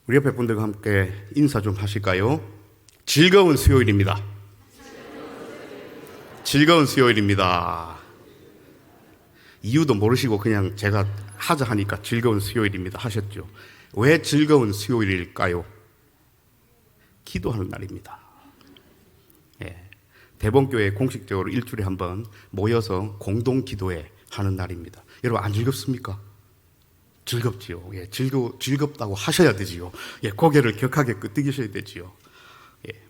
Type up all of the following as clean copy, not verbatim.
우리 옆에 분들과 함께 인사 좀 하실까요? 즐거운 수요일입니다. 즐거운 수요일입니다. 이유도 모르시고 그냥 제가 하자 하니까 즐거운 수요일입니다 하셨죠. 왜 즐거운 수요일일까요? 기도하는 날입니다. 예. 대본교회 공식적으로 일주일에 한 번 모여서 공동 기도회 하는 날입니다. 여러분 안 즐겁습니까? 즐겁지요. 예, 즐겁다고 하셔야 되지요. 예, 고개를 격하게 끄덕이셔야 되지요. 예.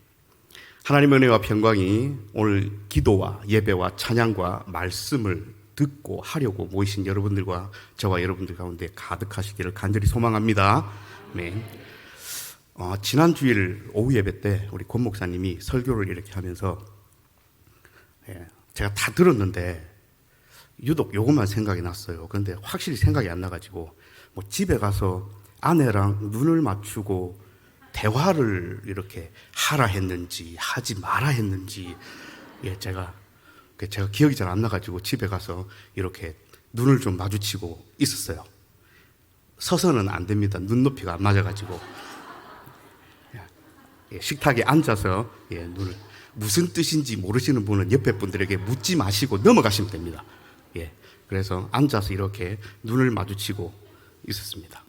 하나님의 은혜와 평강이 오늘 기도와 예배와 찬양과 말씀을 듣고 하려고 모이신 여러분들과 저와 여러분들 가운데 가득하시기를 간절히 소망합니다. 네. 지난 주일 오후 예배 때 우리 권 목사님이 설교를 이렇게 하면서 제가 다 들었는데 유독 요것만 생각이 났어요. 그런데 확실히 생각이 안 나가지고 뭐 집에 가서 아내랑 눈을 맞추고 대화를 이렇게 하라 했는지 하지 마라 했는지 제가 기억이 잘 안 나가지고 집에 가서 이렇게 눈을 좀 마주치고 있었어요. 서서는 안 됩니다. 눈높이가 안 맞아가지고 식탁에 앉아서 눈을 무슨 뜻인지 모르시는 분은 옆에 분들에게 묻지 마시고 넘어가시면 됩니다. 그래서 앉아서 이렇게 눈을 마주치고 있었습니다.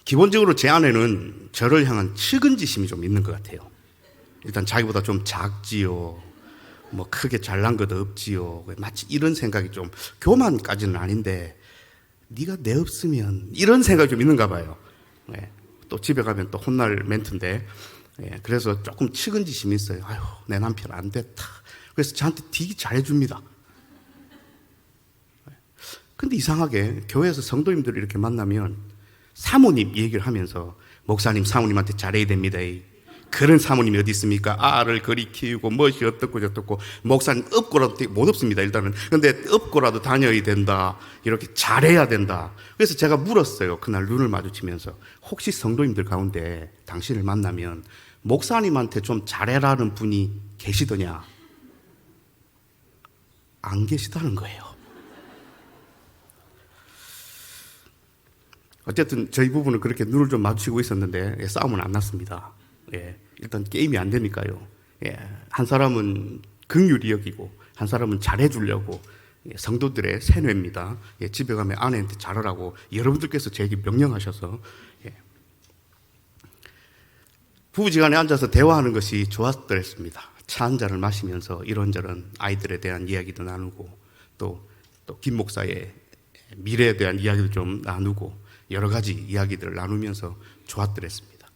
기본적으로 제 안에는 저를 향한 측은지심이 좀 있는 것 같아요. 일단 자기보다 좀 작지요. 뭐 크게 잘난 것 없지요. 마치 이런 생각이 좀 교만까지는 아닌데 네가 내 없으면 이런 생각이 좀 있는가 봐요. 또 집에 가면 또 혼날 멘트인데 그래서 조금 측은지심이 있어요. 아유 내 남편 안 됐다. 그래서 저한테 되게 잘해줍니다. 근데 이상하게 교회에서 성도님들을 이렇게 만나면 사모님 얘기를 하면서 목사님 사모님한테 잘해야 됩니다. 그런 사모님이 어디 있습니까? 아를 그리 키우고 멋이 어떻고 저떻고 목사님 업고라도 못 없습니다 일단은. 근데 업고라도 다녀야 된다. 이렇게 잘해야 된다. 그래서 제가 물었어요. 그날 눈을 마주치면서 혹시 성도님들 가운데 당신을 만나면 목사님한테 좀 잘해라는 분이 계시더냐? 안 계시다는 거예요. 어쨌든 저희 부부는 그렇게 눈을 좀 마주치고 있었는데 싸움은 안 났습니다. 일단 게임이 안 되니까요. 한 사람은 긍휼히 여기고 한 사람은 잘해주려고 성도들의 세뇌입니다. 집에 가면 아내한테 잘하라고 여러분들께서 제게 명령하셔서 부부지간에 앉아서 대화하는 것이 좋았더랬습니다. 차 한 잔을 마시면서 이런저런 아이들에 대한 이야기도 나누고 또 김 목사의 미래에 대한 이야기도 좀 나누고 여러 가지 이야기들을 나누면서 좋았더랬습니다.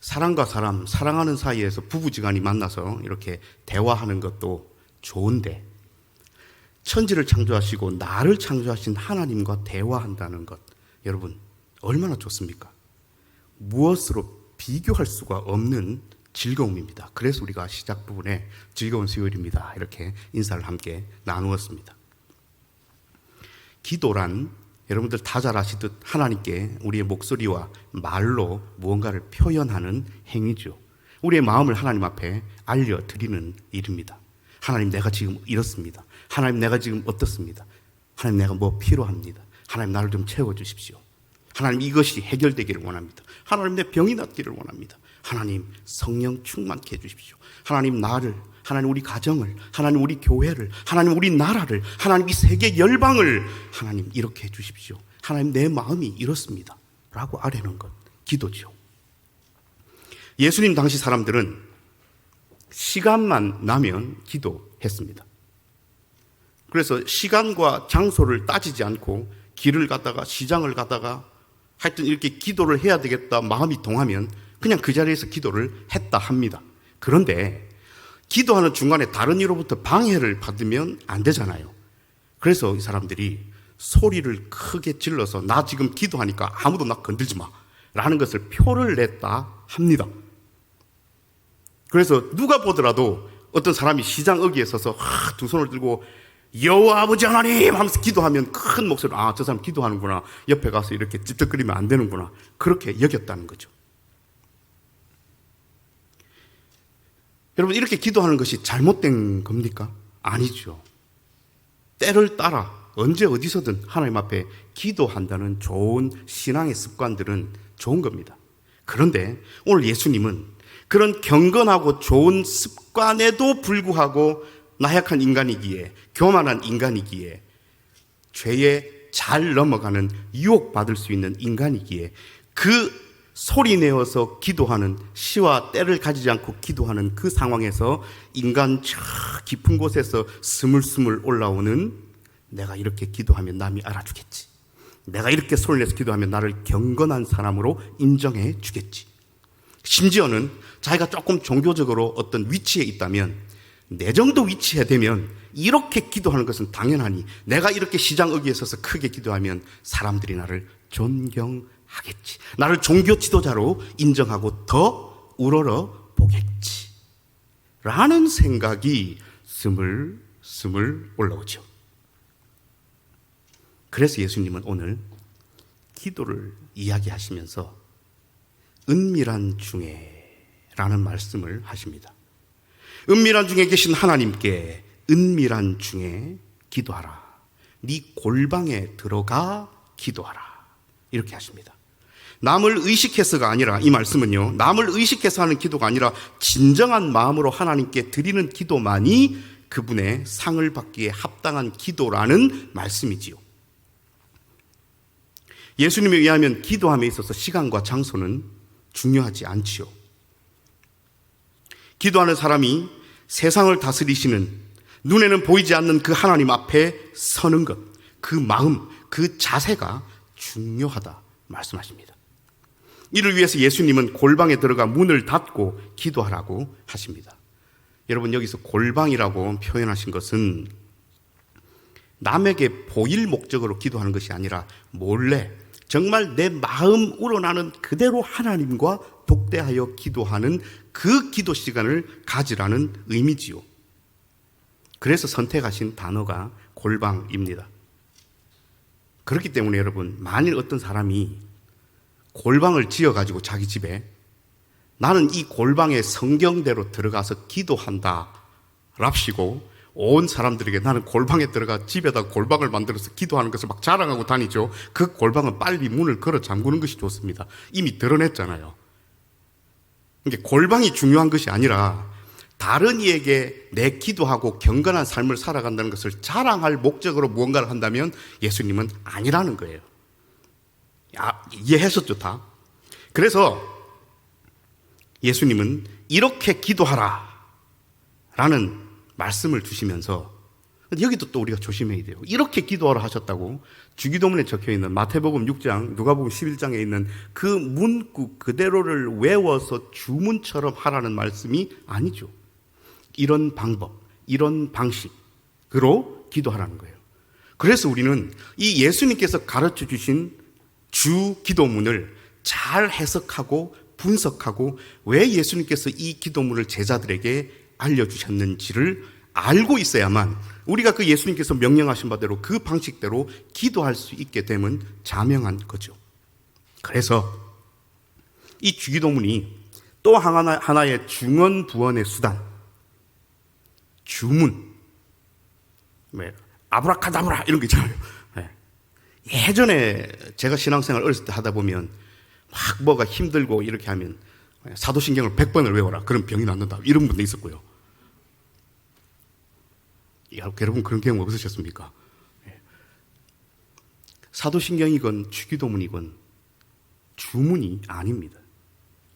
사람과 사람, 사랑하는 사이에서 부부지간이 만나서 이렇게 대화하는 것도 좋은데 천지를 창조하시고 나를 창조하신 하나님과 대화한다는 것, 여러분 얼마나 좋습니까? 무엇으로 비교할 수가 없는 즐거움입니다. 그래서 우리가 시작 부분에 즐거운 수요일입니다 이렇게 인사를 함께 나누었습니다. 기도란 여러분들 다 잘 아시듯 하나님께 우리의 목소리와 말로 무언가를 표현하는 행위죠. 우리의 마음을 하나님 앞에 알려드리는 일입니다. 하나님 내가 지금 이렇습니다. 하나님 내가 지금 어떻습니다. 하나님 내가 뭐 필요합니다. 하나님 나를 좀 채워주십시오. 하나님 이것이 해결되기를 원합니다. 하나님 내 병이 낫기를 원합니다. 하나님 성령 충만케 해주십시오. 하나님 나를, 하나님 우리 가정을, 하나님 우리 교회를, 하나님 우리 나라를, 하나님 이 세계 열방을 하나님 이렇게 해주십시오. 하나님 내 마음이 이렇습니다 라고 아뢰는 것, 기도죠. 예수님 당시 사람들은 시간만 나면 기도했습니다. 그래서 시간과 장소를 따지지 않고 길을 가다가 시장을 가다가 하여튼 이렇게 기도를 해야 되겠다 마음이 동하면 그냥 그 자리에서 기도를 했다 합니다. 그런데 기도하는 중간에 다른 이로부터 방해를 받으면 안 되잖아요. 그래서 이 사람들이 소리를 크게 질러서 나 지금 기도하니까 아무도 나 건들지 마 라는 것을 표를 냈다 합니다. 그래서 누가 보더라도 어떤 사람이 시장 어귀에 서서 두 손을 들고 여호와 아버지 하나님 하면서 기도하면 큰 목소리로 저 사람 기도하는구나, 옆에 가서 이렇게 찝쩍거리면 안 되는구나, 그렇게 여겼다는 거죠. 여러분 이렇게 기도하는 것이 잘못된 겁니까? 아니죠. 때를 따라 언제 어디서든 하나님 앞에 기도한다는 좋은 신앙의 습관들은 좋은 겁니다. 그런데 오늘 예수님은 그런 경건하고 좋은 습관에도 불구하고 나약한 인간이기에, 교만한 인간이기에, 죄에 잘 넘어가는 유혹받을 수 있는 인간이기에 그 소리내어서 기도하는, 시와 때를 가지지 않고 기도하는 그 상황에서 인간 저 깊은 곳에서 스물스물 올라오는, 내가 이렇게 기도하면 남이 알아주겠지, 내가 이렇게 소리내서 기도하면 나를 경건한 사람으로 인정해 주겠지, 심지어는 자기가 조금 종교적으로 어떤 위치에 있다면, 내 정도 위치에 되면 이렇게 기도하는 것은 당연하니 내가 이렇게 시장의기에 서서 크게 기도하면 사람들이 나를 존경하겠지, 나를 종교 지도자로 인정하고 더 우러러 보겠지 라는 생각이 스물스물 올라오죠. 그래서 예수님은 오늘 기도를 이야기하시면서 은밀한 중에 라는 말씀을 하십니다. 은밀한 중에 계신 하나님께 은밀한 중에 기도하라. 네 골방에 들어가 기도하라. 이렇게 하십니다. 남을 의식해서가 아니라, 이 말씀은요, 남을 의식해서 하는 기도가 아니라 진정한 마음으로 하나님께 드리는 기도만이 그분의 상을 받기에 합당한 기도라는 말씀이지요. 예수님에 의하면 기도함에 있어서 시간과 장소는 중요하지 않지요. 기도하는 사람이 세상을 다스리시는, 눈에는 보이지 않는 그 하나님 앞에 서는 것, 그 마음, 그 자세가 중요하다 말씀하십니다. 이를 위해서 예수님은 골방에 들어가 문을 닫고 기도하라고 하십니다. 여러분, 여기서 골방이라고 표현하신 것은 남에게 보일 목적으로 기도하는 것이 아니라 몰래 정말 내 마음 우러나는 그대로 하나님과 독대하여 기도하는 그 기도 시간을 가지라는 의미지요. 그래서 선택하신 단어가 골방입니다. 그렇기 때문에 여러분, 만일 어떤 사람이 골방을 지어가지고 자기 집에, 나는 이 골방에 성경대로 들어가서 기도한다 랍시고 온 사람들에게 나는 골방에 들어가 집에다 골방을 만들어서 기도하는 것을 막 자랑하고 다니죠. 그 골방은 빨리 문을 걸어 잠그는 것이 좋습니다. 이미 드러냈잖아요. 그러니까 골방이 중요한 것이 아니라 다른 이에게 내 기도하고 경건한 삶을 살아간다는 것을 자랑할 목적으로 무언가를 한다면 예수님은 아니라는 거예요. 이해하셨죠, 다? 그래서 예수님은 이렇게 기도하라 라는 말씀을 주시면서, 여기도 또 우리가 조심해야 돼요. 이렇게 기도하라 하셨다고 주기도문에 적혀있는 마태복음 6장, 누가복음 11장에 있는 그 문구 그대로를 외워서 주문처럼 하라는 말씀이 아니죠. 이런 방법, 이런 방식으로 기도하라는 거예요. 그래서 우리는 이 예수님께서 가르쳐 주신 주 기도문을 잘 해석하고 분석하고 왜 예수님께서 이 기도문을 제자들에게 알려주셨는지를 알고 있어야만 우리가 그 예수님께서 명령하신 바대로 그 방식대로 기도할 수 있게 되면 자명한 거죠. 그래서 이 주기도문이 또 하나의 중언부언의 수단, 주문, 아브라카다브라 이런 거 있잖아요. 예전에 제가 신앙생활 어렸을 때 하다 보면 막 뭐가 힘들고 이렇게 하면 사도신경을 100번을 외워라, 그럼 병이 낫는다, 이런 분도 있었고요. 여러분 그런 경험 없으셨습니까? 사도신경이건 주기도문이건 주문이 아닙니다.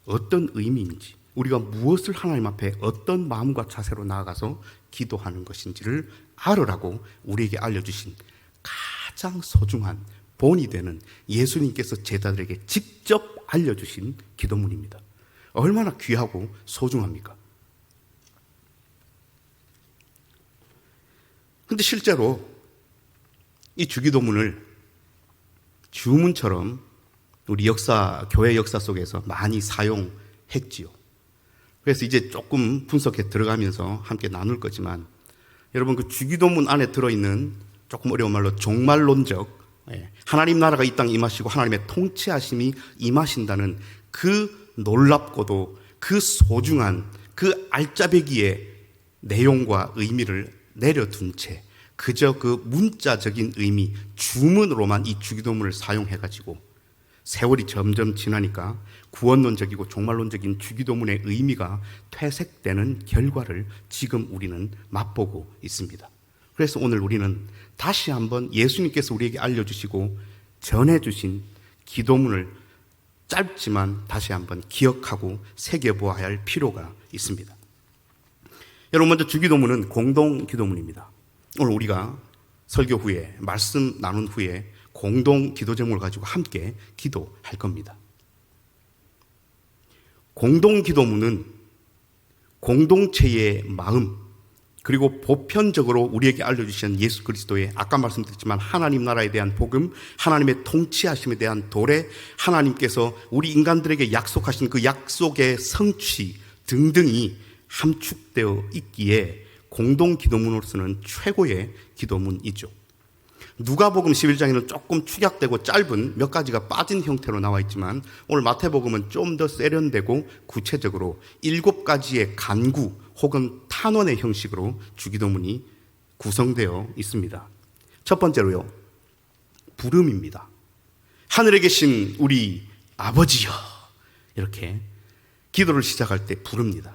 어떤 의미인지, 우리가 무엇을 하나님 앞에 어떤 마음과 자세로 나아가서 기도하는 것인지를 알으라고 우리에게 알려주신 가장 소중한 본이 되는 예수님께서 제자들에게 직접 알려주신 기도문입니다. 얼마나 귀하고 소중합니까? 근데 실제로 이 주기도문을 주문처럼 우리 교회 역사 속에서 많이 사용했지요. 그래서 이제 조금 분석해 들어가면서 함께 나눌 거지만, 여러분 그 주기도문 안에 들어있는 조금 어려운 말로 종말론적, 하나님 나라가 이 땅에 임하시고 하나님의 통치하심이 임하신다는 그 놀랍고도 그 소중한 그 알짜배기의 내용과 의미를 내려둔 채 그저 그 문자적인 의미, 주문으로만 이 주기도문을 사용해가지고 세월이 점점 지나니까 구원론적이고 종말론적인 주기도문의 의미가 퇴색되는 결과를 지금 우리는 맛보고 있습니다. 그래서 오늘 우리는 다시 한번 예수님께서 우리에게 알려주시고 전해주신 기도문을 짧지만 다시 한번 기억하고 새겨보아야 할 필요가 있습니다. 여러분, 먼저 주기도문은 공동기도문입니다. 오늘 우리가 설교 후에, 말씀 나눈 후에 공동 기도 제목을 가지고 함께 기도할 겁니다. 공동 기도문은 공동체의 마음, 그리고 보편적으로 우리에게 알려주신 예수 그리스도의, 아까 말씀드렸지만 하나님 나라에 대한 복음, 하나님의 통치하심에 대한 도래, 하나님께서 우리 인간들에게 약속하신 그 약속의 성취 등등이 함축되어 있기에 공동 기도문으로서는 최고의 기도문이죠. 누가복음 11장에는 조금 축약되고 짧은 몇 가지가 빠진 형태로 나와 있지만 오늘 마태복음은 좀 더 세련되고 구체적으로 7가지의 간구 혹은 탄원의 형식으로 주기도문이 구성되어 있습니다. 첫 번째로요, 부름입니다. 하늘에 계신 우리 아버지여, 이렇게 기도를 시작할 때 부릅니다.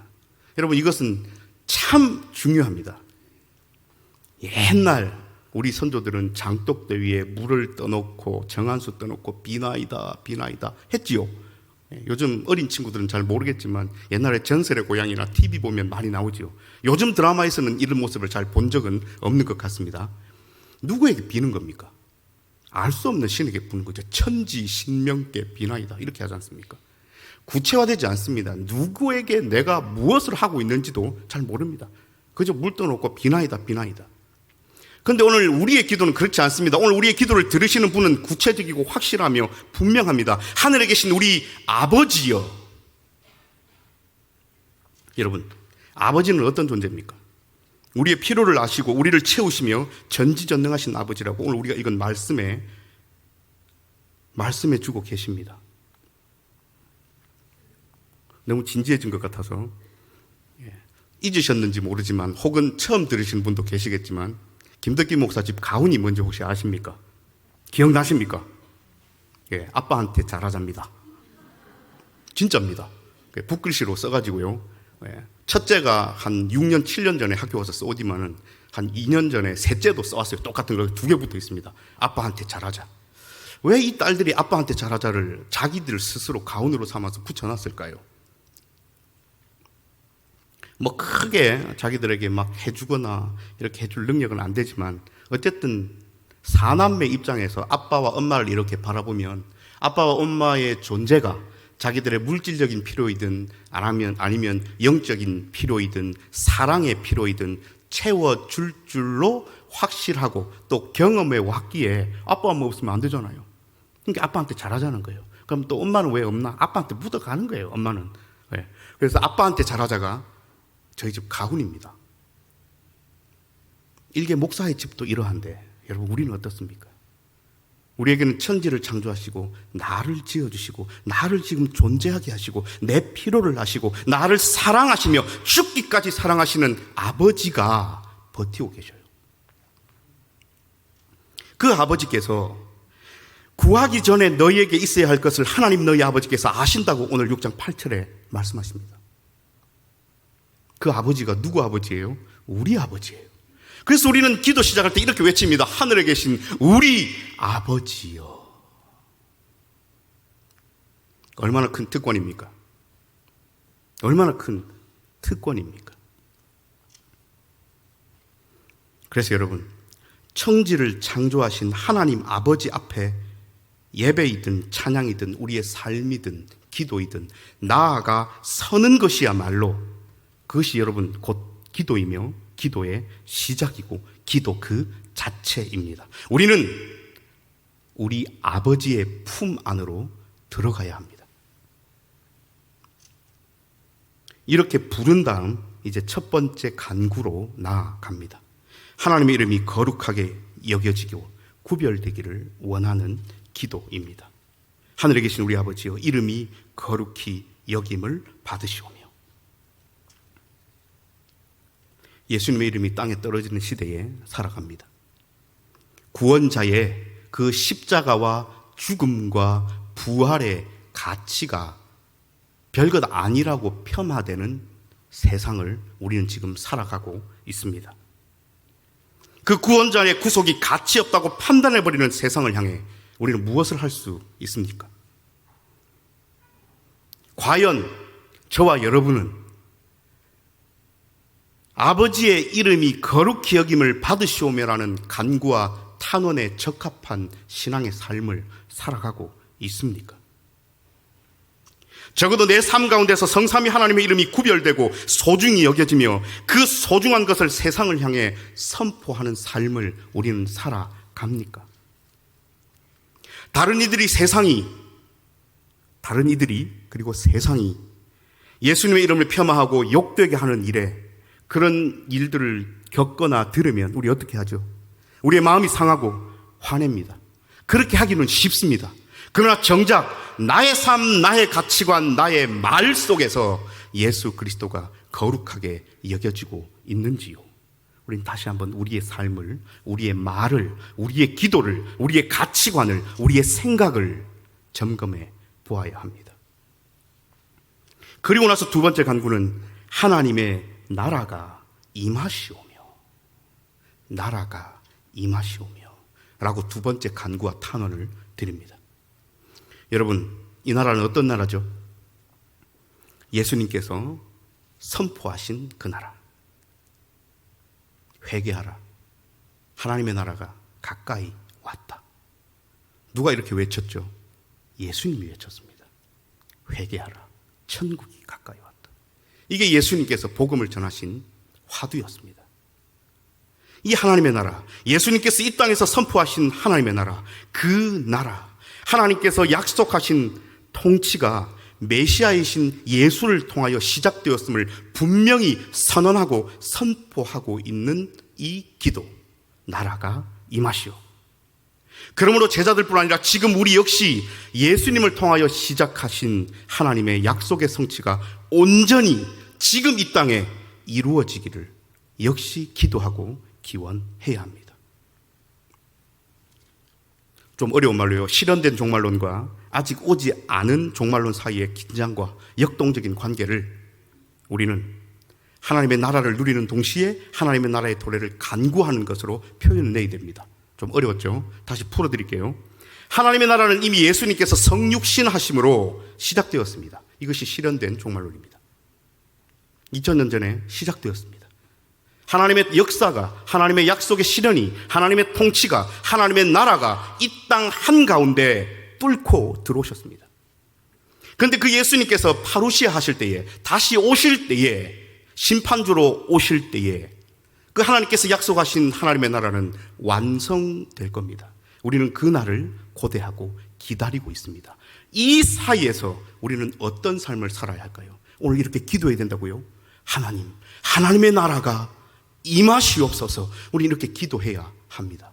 여러분, 이것은 참 중요합니다. 옛날 우리 선조들은 장독대 위에 물을 떠놓고 정한수 떠놓고 비나이다 비나이다 했지요. 요즘 어린 친구들은 잘 모르겠지만 옛날에 전설의 고향이나 TV 보면 많이 나오지요. 요즘 드라마에서는 이런 모습을 잘 본 적은 없는 것 같습니다. 누구에게 비는 겁니까? 알 수 없는 신에게 부는 거죠. 천지 신명께 비나이다, 이렇게 하지 않습니까? 구체화되지 않습니다. 누구에게 내가 무엇을 하고 있는지도 잘 모릅니다. 그저 물 떠놓고 비나이다 비나이다. 그런데 오늘 우리의 기도는 그렇지 않습니다. 오늘 우리의 기도를 들으시는 분은 구체적이고 확실하며 분명합니다. 하늘에 계신 우리 아버지여. 여러분, 아버지는 어떤 존재입니까? 우리의 필요를 아시고 우리를 채우시며 전지전능하신 아버지라고 오늘 우리가 이건 말씀에 주고 계십니다. 너무 진지해진 것 같아서 잊으셨는지 모르지만 혹은 처음 들으신 분도 계시겠지만 김덕기 목사 집 가훈이 뭔지 혹시 아십니까? 기억나십니까? 예, 아빠한테 잘하자입니다. 진짜입니다. 붓글씨로 써가지고요. 예, 첫째가 한 6년, 7년 전에 학교 와서 써오지만은 한 2년 전에 셋째도 써왔어요. 똑같은 거 2개 붙어 있습니다. 아빠한테 잘하자. 왜 이 딸들이 아빠한테 잘하자를 자기들 스스로 가훈으로 삼아서 붙여놨을까요? 뭐 크게 자기들에게 막 해주거나 이렇게 해줄 능력은 안 되지만 어쨌든 사남매 입장에서 아빠와 엄마를 이렇게 바라보면 아빠와 엄마의 존재가 자기들의 물질적인 필요이든 아니면 영적인 필요이든 사랑의 필요이든 채워줄 줄로 확실하고 또 경험해 왔기에 아빠 엄마 없으면 안 되잖아요. 그러니까 아빠한테 잘하자는 거예요. 그럼 또 엄마는 왜 없나? 아빠한테 묻어가는 거예요, 엄마는. 그래서 아빠한테 잘하자가 저희 집 가훈입니다. 일개 목사의 집도 이러한데 여러분, 우리는 어떻습니까? 우리에게는 천지를 창조하시고 나를 지어주시고 나를 지금 존재하게 하시고 내 필요를 아시고 나를 사랑하시며 죽기까지 사랑하시는 아버지가 버티고 계셔요. 그 아버지께서 구하기 전에 너희에게 있어야 할 것을 하나님 너희 아버지께서 아신다고 오늘 6장 8절에 말씀하십니다. 그 아버지가 누구 아버지예요? 우리 아버지예요. 그래서 우리는 기도 시작할 때 이렇게 외칩니다. 하늘에 계신 우리 아버지요. 얼마나 큰 특권입니까? 얼마나 큰 특권입니까? 그래서 여러분, 천지를 창조하신 하나님 아버지 앞에 예배이든 찬양이든 우리의 삶이든 기도이든 나아가 서는 것이야말로 그것이 여러분 곧 기도이며 기도의 시작이고 기도 그 자체입니다. 우리는 우리 아버지의 품 안으로 들어가야 합니다. 이렇게 부른 다음 이제 첫 번째 간구로 나아갑니다. 하나님의 이름이 거룩하게 여겨지고 구별되기를 원하는 기도입니다. 하늘에 계신 우리 아버지여, 이름이 거룩히 여김을 받으시오며. 예수님의 이름이 땅에 떨어지는 시대에 살아갑니다. 구원자의 그 십자가와 죽음과 부활의 가치가 별것 아니라고 폄하되는 세상을 우리는 지금 살아가고 있습니다. 그 구원자의 구속이 가치 없다고 판단해버리는 세상을 향해 우리는 무엇을 할 수 있습니까? 과연 저와 여러분은 아버지의 이름이 거룩히 여김을 받으시오며라는 간구와 탄원에 적합한 신앙의 삶을 살아가고 있습니까? 적어도 내 삶 가운데서 성삼위 하나님의 이름이 구별되고 소중히 여겨지며 그 소중한 것을 세상을 향해 선포하는 삶을 우리는 살아갑니까? 다른 이들이 그리고 세상이 예수님의 이름을 폄하하고 욕되게 하는 일에 그런 일들을 겪거나 들으면 우리 어떻게 하죠? 우리의 마음이 상하고 화냅니다. 그렇게 하기는 쉽습니다. 그러나 정작 나의 삶, 나의 가치관, 나의 말 속에서 예수 그리스도가 거룩하게 여겨지고 있는지요? 우리는 다시 한번 우리의 삶을, 우리의 말을, 우리의 기도를, 우리의 가치관을, 우리의 생각을 점검해 보아야 합니다. 그리고 나서 두 번째 간구는 하나님의 나라가 임하시오며 라고 두 번째 간구와 탄원을 드립니다. 여러분, 이 나라는 어떤 나라죠? 예수님께서 선포하신 그 나라. 회개하라. 하나님의 나라가 가까이 왔다. 누가 이렇게 외쳤죠? 예수님이 외쳤습니다. 회개하라. 천국이 가까이 왔다. 이게 예수님께서 복음을 전하신 화두였습니다. 이 하나님의 나라, 예수님께서 이 땅에서 선포하신 하나님의 나라, 그 나라, 하나님께서 약속하신 통치가 메시아이신 예수를 통하여 시작되었음을 분명히 선언하고 선포하고 있는 이 기도, 나라가 임하시오. 그러므로 제자들뿐 아니라 지금 우리 역시 예수님을 통하여 시작하신 하나님의 약속의 성취가 온전히 지금 이 땅에 이루어지기를 역시 기도하고 기원해야 합니다. 좀 어려운 말로요, 실현된 종말론과 아직 오지 않은 종말론 사이의 긴장과 역동적인 관계를 우리는 하나님의 나라를 누리는 동시에 하나님의 나라의 도래를 간구하는 것으로 표현해야 됩니다. 좀 어려웠죠? 다시 풀어드릴게요. 하나님의 나라는 이미 예수님께서 성육신 하심으로 시작되었습니다. 이것이 실현된 종말론입니다. 2000년 전에 시작되었습니다. 하나님의 역사가, 하나님의 약속의 실현이, 하나님의 통치가, 하나님의 나라가 이 땅 한가운데 뚫고 들어오셨습니다. 그런데 그 예수님께서 파루시아 하실 때에, 다시 오실 때에, 심판주로 오실 때에 그 하나님께서 약속하신 하나님의 나라는 완성될 겁니다. 우리는 그 날을 고대하고 기다리고 있습니다. 이 사이에서 우리는 어떤 삶을 살아야 할까요? 오늘 이렇게 기도해야 된다고요? 하나님의 나라가 임하시옵소서. 우리 이렇게 기도해야 합니다.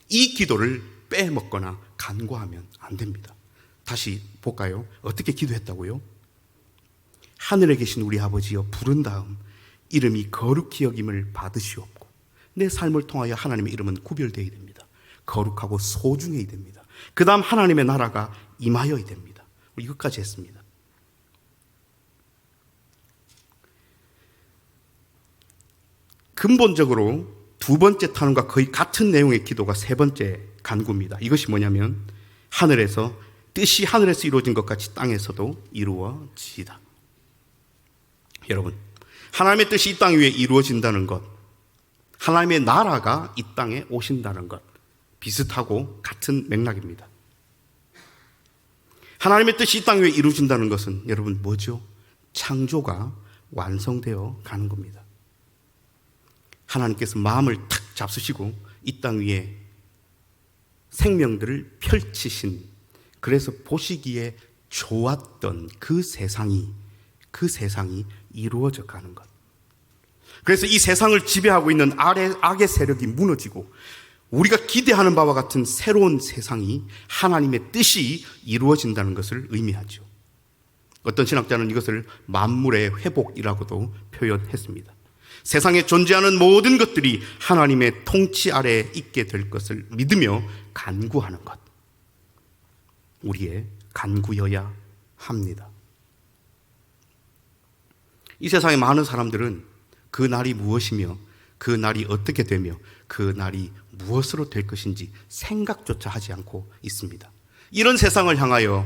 이 기도를 빼먹거나 간과하면 안 됩니다. 다시 볼까요? 어떻게 기도했다고요? 하늘에 계신 우리 아버지여, 부른 다음 이름이 거룩히 여김을 받으시옵고. 내 삶을 통하여 하나님의 이름은 구별되어야 됩니다. 거룩하고 소중해야 됩니다. 그 다음 하나님의 나라가 임하여야 됩니다. 이것까지 했습니다. 근본적으로 두 번째 탄원과 거의 같은 내용의 기도가 세 번째 간구입니다. 이것이 뭐냐면 뜻이 하늘에서 이루어진 것 같이 땅에서도 이루어지이다. 여러분, 하나님의 뜻이 이 땅 위에 이루어진다는 것, 하나님의 나라가 이 땅에 오신다는 것, 비슷하고 같은 맥락입니다. 하나님의 뜻이 이 땅 위에 이루어진다는 것은 여러분 뭐죠? 창조가 완성되어 가는 겁니다. 하나님께서 마음을 탁 잡수시고 이 땅 위에 생명들을 펼치신, 그래서 보시기에 좋았던 그 세상이 이루어져 가는 것. 그래서 이 세상을 지배하고 있는 악의 세력이 무너지고 우리가 기대하는 바와 같은 새로운 세상이 하나님의 뜻이 이루어진다는 것을 의미하죠. 어떤 신학자는 이것을 만물의 회복이라고도 표현했습니다. 세상에 존재하는 모든 것들이 하나님의 통치 아래에 있게 될 것을 믿으며 간구하는 것. 우리의 간구여야 합니다. 이 세상에 많은 사람들은 그 날이 무엇이며 그 날이 어떻게 되며 그 날이 무엇으로 될 것인지 생각조차 하지 않고 있습니다. 이런 세상을 향하여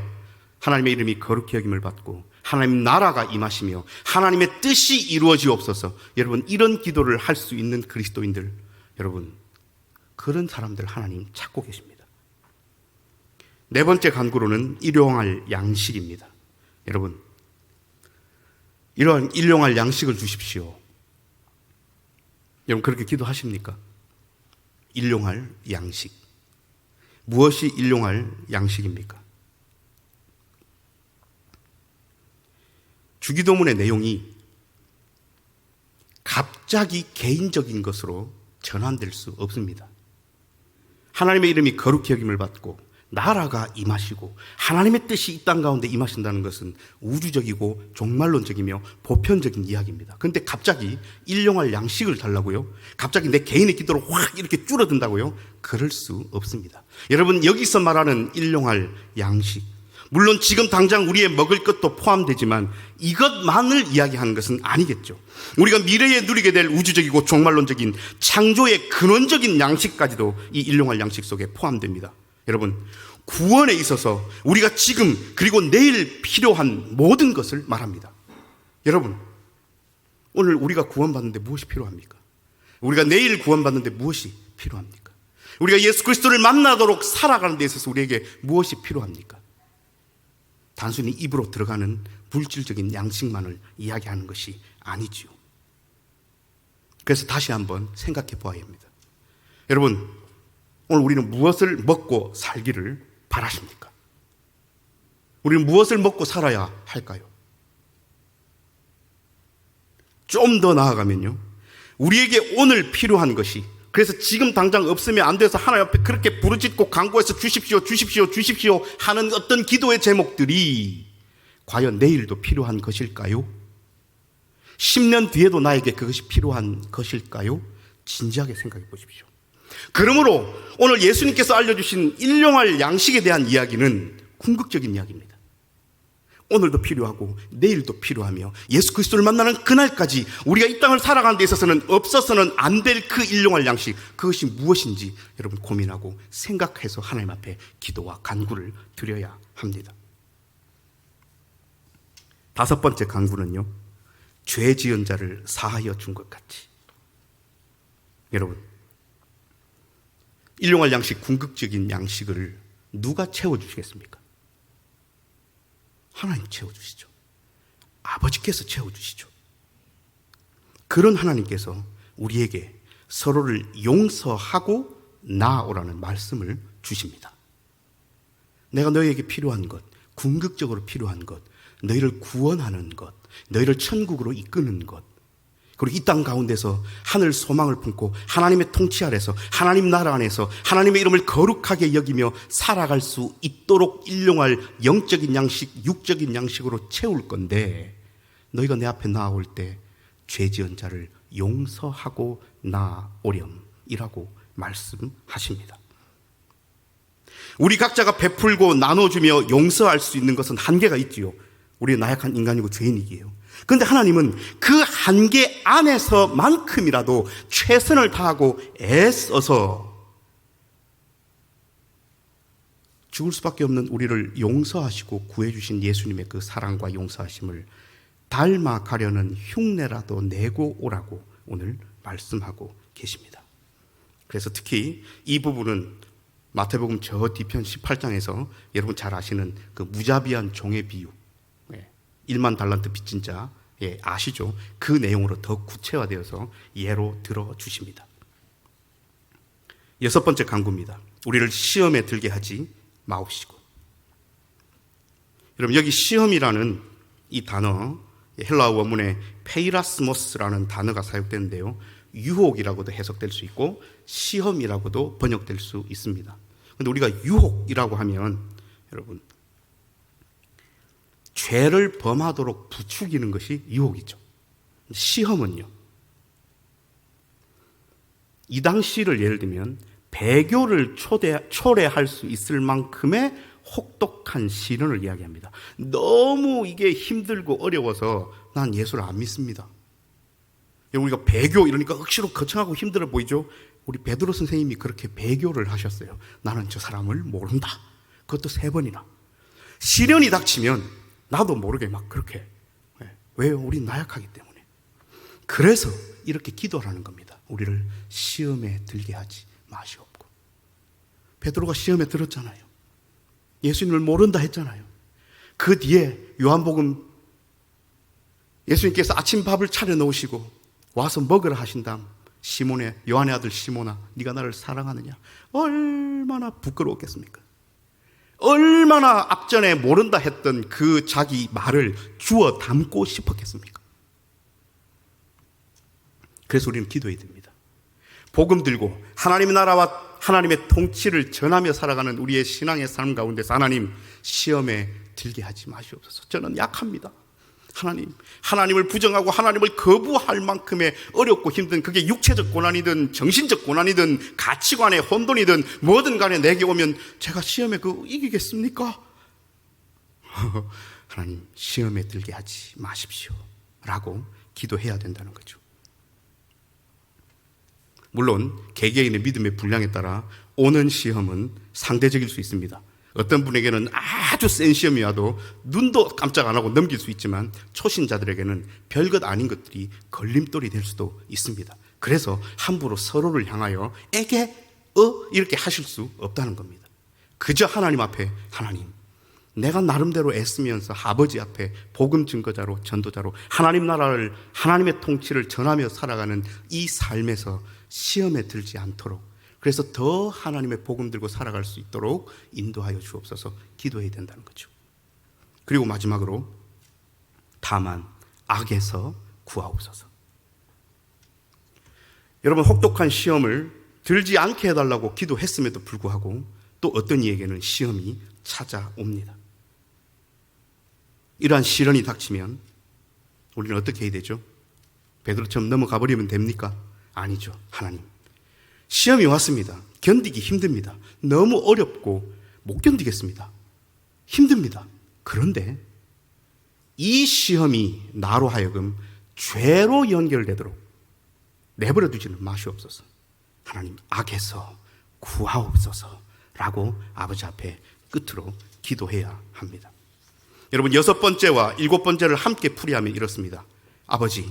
하나님의 이름이 거룩히 여김을 받고 하나님 나라가 임하시며 하나님의 뜻이 이루어지옵소서. 여러분, 이런 기도를 할 수 있는 그리스도인들, 여러분, 그런 사람들 하나님 찾고 계십니다. 네 번째 간구로는 일용할 양식입니다. 여러분, 이러한 일용할 양식을 주십시오. 여러분, 그렇게 기도하십니까? 일용할 양식. 무엇이 일용할 양식입니까? 주기도문의 내용이 갑자기 개인적인 것으로 전환될 수 없습니다. 하나님의 이름이 거룩히 여김을 받고 나라가 임하시고 하나님의 뜻이 이 땅 가운데 임하신다는 것은 우주적이고 종말론적이며 보편적인 이야기입니다. 그런데 갑자기 일용할 양식을 달라고요? 갑자기 내 개인의 기도로 확 이렇게 줄어든다고요? 그럴 수 없습니다. 여러분, 여기서 말하는 일용할 양식, 물론 지금 당장 우리의 먹을 것도 포함되지만 이것만을 이야기하는 것은 아니겠죠. 우리가 미래에 누리게 될 우주적이고 종말론적인 창조의 근원적인 양식까지도 이 일용할 양식 속에 포함됩니다. 여러분, 구원에 있어서 우리가 지금 그리고 내일 필요한 모든 것을 말합니다. 여러분, 오늘 우리가 구원받는데 무엇이 필요합니까? 우리가 내일 구원받는데 무엇이 필요합니까? 우리가 예수 그리스도를 만나도록 살아가는 데 있어서 우리에게 무엇이 필요합니까? 단순히 입으로 들어가는 물질적인 양식만을 이야기하는 것이 아니지요. 그래서 다시 한번 생각해 보아야 합니다. 여러분, 오늘 우리는 무엇을 먹고 살기를 바라십니까? 우리는 무엇을 먹고 살아야 할까요? 좀 더 나아가면요, 우리에게 오늘 필요한 것이, 그래서 지금 당장 없으면 안 돼서 하나님 앞에 그렇게 부르짖고 간구해서 주십시오, 주십시오, 주십시오 하는 어떤 기도의 제목들이 과연 내일도 필요한 것일까요? 10년 뒤에도 나에게 그것이 필요한 것일까요? 진지하게 생각해 보십시오. 그러므로 오늘 예수님께서 알려주신 일용할 양식에 대한 이야기는 궁극적인 이야기입니다. 오늘도 필요하고 내일도 필요하며 예수 그리스도를 만나는 그날까지 우리가 이 땅을 살아가는 데 있어서는 없어서는 안 될 그 일용할 양식, 그것이 무엇인지 여러분 고민하고 생각해서 하나님 앞에 기도와 간구를 드려야 합니다. 다섯 번째 간구는요, 죄 지은 자를 사하여 준 것 같이. 여러분, 일용할 양식, 궁극적인 양식을 누가 채워주시겠습니까? 하나님 채워주시죠. 아버지께서 채워주시죠. 그런 하나님께서 우리에게 서로를 용서하고 나아오라는 말씀을 주십니다. 내가 너희에게 필요한 것, 궁극적으로 필요한 것, 너희를 구원하는 것, 너희를 천국으로 이끄는 것, 그리고 이 땅 가운데서 하늘 소망을 품고 하나님의 통치 아래서 하나님 나라 안에서 하나님의 이름을 거룩하게 여기며 살아갈 수 있도록 일용할 영적인 양식, 육적인 양식으로 채울 건데, 너희가 내 앞에 나아올 때 죄 지은 자를 용서하고 나아오렴이라고 말씀하십니다. 우리 각자가 베풀고 나눠주며 용서할 수 있는 것은 한계가 있지요. 우리는 나약한 인간이고 죄인이기에요. 그런데 하나님은 그 한계 안에서만큼이라도 최선을 다하고 애써서 죽을 수밖에 없는 우리를 용서하시고 구해주신 예수님의 그 사랑과 용서하심을 닮아가려는 흉내라도 내고 오라고 오늘 말씀하고 계십니다. 그래서 특히 이 부분은 마태복음 저 뒤편 18장에서 여러분 잘 아시는 그 무자비한 종의 비유, 1만 달란트 빚진 자, 아시죠? 그 내용으로 더 구체화되어서 예로 들어주십니다. 여섯 번째 간구입니다. 우리를 시험에 들게 하지 마옵시고. 여러분, 여기 시험이라는 이 단어, 헬라어 원문에 페이라스모스라는 단어가 사용되는데요, 유혹이라고도 해석될 수 있고 시험이라고도 번역될 수 있습니다. 그런데 우리가 유혹이라고 하면 여러분, 죄를 범하도록 부추기는 것이 유혹이죠. 시험은요, 이 당시를 예를 들면 배교를 초래할 수 있을 만큼의 혹독한 시련을 이야기합니다. 너무 이게 힘들고 어려워서 난 예수를 안 믿습니다. 우리가 배교 이러니까 억지로 거창하고 힘들어 보이죠? 우리 베드로 선생님이 그렇게 배교를 하셨어요. 나는 저 사람을 모른다. 그것도 3번이나. 시련이 닥치면 나도 모르게 막 그렇게. 왜요? 우린 나약하기 때문에. 그래서 이렇게 기도하는 겁니다. 우리를 시험에 들게 하지 마시옵고. 베드로가 시험에 들었잖아요. 예수님을 모른다 했잖아요. 그 뒤에 요한복음 예수님께서 아침밥을 차려 놓으시고 와서 먹으라 하신 다음 요한의 아들 시몬아, 네가 나를 사랑하느냐? 얼마나 부끄러웠겠습니까? 얼마나 앞전에 모른다 했던 그 자기 말을 주워 담고 싶었겠습니까? 그래서 우리는 기도해야 됩니다. 복음 들고 하나님의 나라와 하나님의 통치를 전하며 살아가는 우리의 신앙의 삶 가운데서 하나님 시험에 들게 하지 마시옵소서. 저는 약합니다. 하나님을 부정하고 하나님을 거부할 만큼의 어렵고 힘든, 그게 육체적 고난이든 정신적 고난이든 가치관의 혼돈이든 뭐든 간에 내게 오면 제가 시험에 이기겠습니까? 하나님 시험에 들게 하지 마십시오 라고 기도해야 된다는 거죠. 물론 개개인의 믿음의 분량에 따라 오는 시험은 상대적일 수 있습니다. 어떤 분에게는 아주 센 시험이 와도 눈도 깜짝 안 하고 넘길 수 있지만 초신자들에게는 별것 아닌 것들이 걸림돌이 될 수도 있습니다. 그래서 함부로 서로를 향하여 이렇게 하실 수 없다는 겁니다. 그저 하나님 앞에 하나님, 내가 나름대로 애쓰면서 아버지 앞에 복음 증거자로 전도자로 하나님 나라를, 하나님의 통치를 전하며 살아가는 이 삶에서 시험에 들지 않도록, 그래서 더 하나님의 복음 들고 살아갈 수 있도록 인도하여 주옵소서 기도해야 된다는 거죠. 그리고 마지막으로 다만 악에서 구하옵소서. 여러분, 혹독한 시험을 들지 않게 해달라고 기도했음에도 불구하고 또 어떤 이에게는 시험이 찾아옵니다. 이러한 시련이 닥치면 우리는 어떻게 해야 되죠? 베드로처럼 넘어가 버리면 됩니까? 아니죠. 하나님, 시험이 왔습니다. 견디기 힘듭니다. 너무 어렵고 못 견디겠습니다. 힘듭니다. 그런데 이 시험이 나로 하여금 죄로 연결되도록 내버려 두지는 마시옵소서. 하나님, 악에서 구하옵소서 라고 아버지 앞에 끝으로 기도해야 합니다. 여러분, 6번째와 7번째를 함께 풀이하면 이렇습니다. 아버지,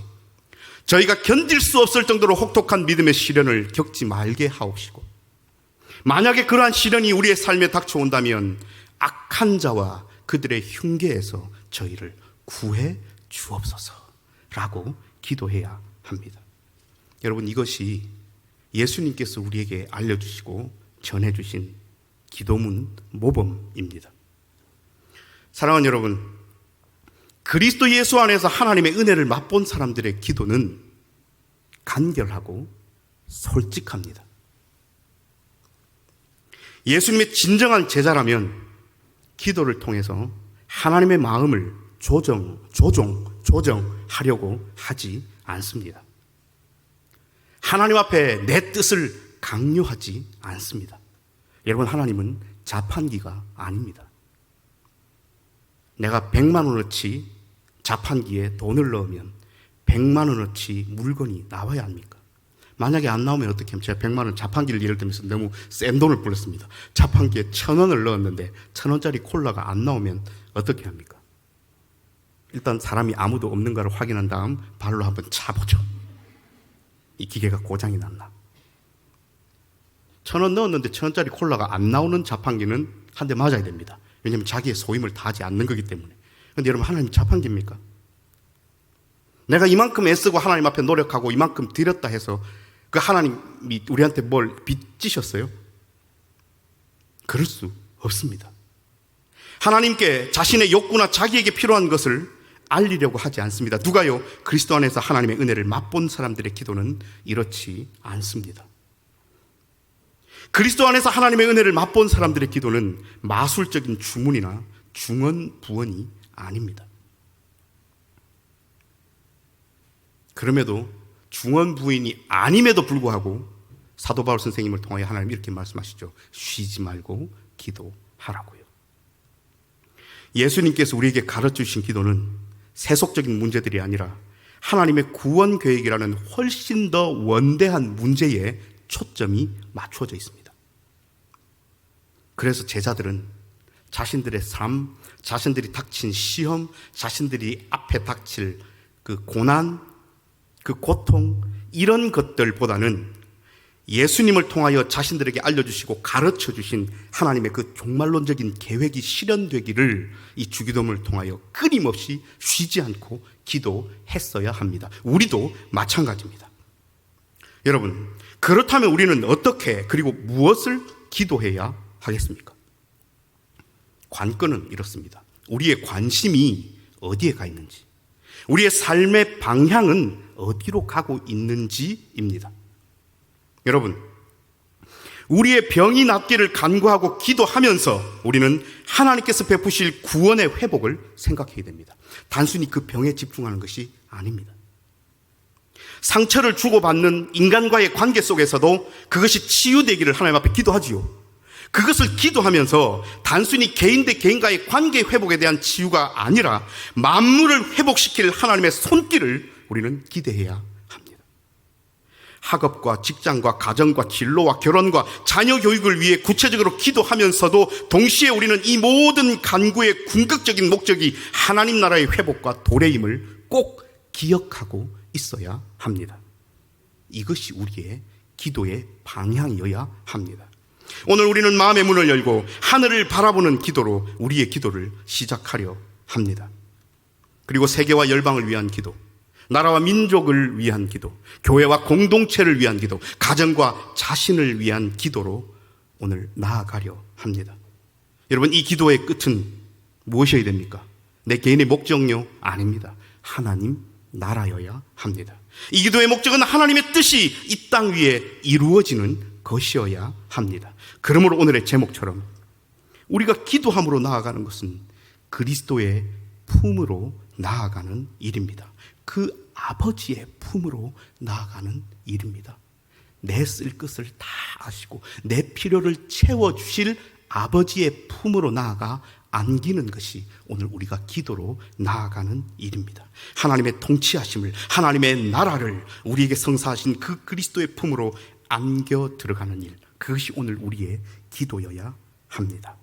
저희가 견딜 수 없을 정도로 혹독한 믿음의 시련을 겪지 말게 하옵시고, 만약에 그러한 시련이 우리의 삶에 닥쳐온다면 악한 자와 그들의 흉계에서 저희를 구해 주옵소서 라고 기도해야 합니다. 여러분, 이것이 예수님께서 우리에게 알려주시고 전해주신 기도문 모범입니다. 사랑하는 여러분, 그리스도 예수 안에서 하나님의 은혜를 맛본 사람들의 기도는 간결하고 솔직합니다. 예수님의 진정한 제자라면 기도를 통해서 하나님의 마음을 조정하려고 하지 않습니다. 하나님 앞에 내 뜻을 강요하지 않습니다. 여러분, 하나님은 자판기가 아닙니다. 내가 100만 원어치 자판기에 돈을 넣으면 100만 원어치 물건이 나와야 합니까? 만약에 안 나오면 어떻게 하면, 제가 100만 원 자판기를 예를 들면서 너무 센 돈을 불렀습니다. 자판기에 1,000원을 넣었는데 1,000원짜리 콜라가 안 나오면 어떻게 합니까? 일단 사람이 아무도 없는가를 확인한 다음 발로 한번 차보죠. 이 기계가 고장이 났나? 1,000원 넣었는데 1,000원짜리 콜라가 안 나오는 자판기는 한 대 맞아야 됩니다. 왜냐하면 자기의 소임을 다하지 않는 거기 때문에. 그런데 여러분, 하나님 자판기입니까? 내가 이만큼 애쓰고 하나님 앞에 노력하고 이만큼 드렸다 해서 그 하나님이 우리한테 뭘 빚지셨어요? 그럴 수 없습니다. 하나님께 자신의 욕구나 자기에게 필요한 것을 알리려고 하지 않습니다. 누가요? 그리스도 안에서 하나님의 은혜를 맛본 사람들의 기도는 이렇지 않습니다. 그리스도 안에서 하나님의 은혜를 맛본 사람들의 기도는 마술적인 주문이나 중언부언이 아닙니다. 그럼에도 중언부언이 아님에도 불구하고 사도 바울 선생님을 통하여 하나님 이렇게 말씀하시죠. 쉬지 말고 기도하라고요. 예수님께서 우리에게 가르쳐주신 기도는 세속적인 문제들이 아니라 하나님의 구원 계획이라는 훨씬 더 원대한 문제에 초점이 맞춰져 있습니다. 그래서 제자들은 자신들의 삶, 자신들이 닥친 시험, 자신들이 앞에 닥칠 그 고난, 그 고통, 이런 것들보다는 예수님을 통하여 자신들에게 알려주시고 가르쳐주신 하나님의 그 종말론적인 계획이 실현되기를 이 주기도문을 통하여 끊임없이 쉬지 않고 기도했어야 합니다. 우리도 마찬가지입니다. 여러분, 그렇다면 우리는 어떻게 그리고 무엇을 기도해야 하겠습니까? 관건은 이렇습니다. 우리의 관심이 어디에 가 있는지, 우리의 삶의 방향은 어디로 가고 있는지입니다. 여러분, 우리의 병이 낫기를 간구하고 기도하면서 우리는 하나님께서 베푸실 구원의 회복을 생각해야 됩니다. 단순히 그 병에 집중하는 것이 아닙니다. 상처를 주고받는 인간과의 관계 속에서도 그것이 치유되기를 하나님 앞에 기도하지요. 그것을 기도하면서 단순히 개인 대 개인과의 관계 회복에 대한 치유가 아니라 만물을 회복시킬 하나님의 손길을 우리는 기대해야 합니다. 학업과 직장과 가정과 진로와 결혼과 자녀 교육을 위해 구체적으로 기도하면서도 동시에 우리는 이 모든 간구의 궁극적인 목적이 하나님 나라의 회복과 도래임을 꼭 기억하고 있어야 합니다. 이것이 우리의 기도의 방향이어야 합니다. 오늘 우리는 마음의 문을 열고 하늘을 바라보는 기도로 우리의 기도를 시작하려 합니다. 그리고 세계와 열방을 위한 기도, 나라와 민족을 위한 기도, 교회와 공동체를 위한 기도, 가정과 자신을 위한 기도로 오늘 나아가려 합니다. 여러분, 이 기도의 끝은 무엇이어야 됩니까? 내 개인의 목적요? 아닙니다. 하나님 나라여야 합니다. 이 기도의 목적은 하나님의 뜻이 이 땅 위에 이루어지는 것이어야 합니다. 그러므로 오늘의 제목처럼 우리가 기도함으로 나아가는 것은 그리스도의 품으로 나아가는 일입니다. 그 아버지의 품으로 나아가는 일입니다. 내 쓸 것을 다 아시고 내 필요를 채워주실 아버지의 품으로 나아가 안기는 것이 오늘 우리가 기도로 나아가는 일입니다. 하나님의 통치하심을, 하나님의 나라를 우리에게 성사하신 그 그리스도의 품으로 안겨 들어가는 일, 그것이 오늘 우리의 기도여야 합니다.